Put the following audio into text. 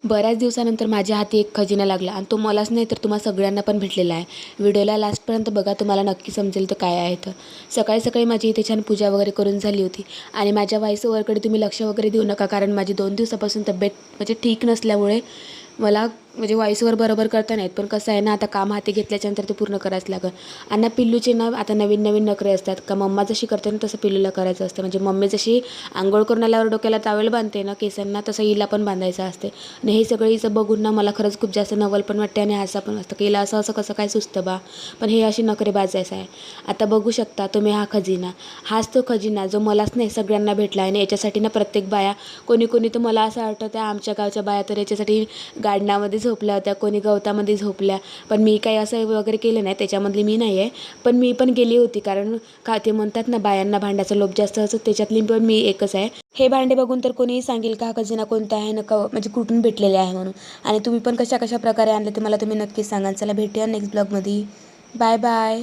बऱ्याच दिवसानंतर माझ्या हाती एक खजिना लागला आणि तो मलाच नाही तर तुम्हा सगळ्यांना पण भेटलेला आहे. व्हिडिओला लास्टपर्यंत बघा, तुम्हाला नक्की समजेल तो काय आहे. तर सकाळी सकाळी माझी इथे छान पूजा वगैरे करून झाली होती आणि माझ्या व्हॉइस ओव्हरकडे तुम्ही लक्ष वगैरे देऊ नका, कारण माझी 2 दिवसापासून तब्येत म्हणजे ठीक नसल्यामुळे मला म्हणजे व्हॉइस ओव्हर बरोबर करता नाहीत. पण कसं आहे ना, आता काम हाती घेतल्याच्यानंतर ते पूर्ण करायच लागेल. आणि पिल्लूचे ना आता नवीन नवीन नखरे असतात का, मम्मा जशी करते ना तसं पिल्लूला करायचं असतं. म्हणजे मम्मी जशी आंघोळ करून आल्यावर डोक्याला टावेल बांधते ना केसांना, तसं हिला पण बांधायचं असते. आणि हे सगळं हिचं बघून ना मला खरंच खूप जास्त नवल पण वाटते आणि हसा पण वाटतं की हिला असं असं कसं काय सुचतं बा. पण हे अशी नखरे बाजायचं आहे. आता बघू शकता तुम्ही हा खजिना, हाच तो खजिना जो मलाच नाही सगळ्यांना भेटला आहे. आणि याच्यासाठी ना प्रत्येक बाया, कोणी कोणी तर मला असं आठवतं आमच्या गावच्या बाया तर याच्यासाठी गार्डनामध्ये झोपल्या होत्या, कोणी गवतामध्ये झोपल्या. पण मी काही असं वगैरे केलं नाही, त्याच्यामधली मी नाही आहे. पण मी पण गेली होती, कारण का ते म्हणतात ना बायांना भांड्याचा लोभ जास्त असतो, त्याच्यातली पण मी एकच आहे. हे भांडे बघून तर कोणीही सांगेल का हा खजिना कोणता आहे, नका म्हणजे कुठून भेटलेले आहे म्हणून. आणि तुम्ही पण कशा कशा प्रकारे आणले ते मला तुम्ही नक्कीच सांगा. चला भेटूया नेक्स्ट ब्लॉगमध्ये. Bye bye.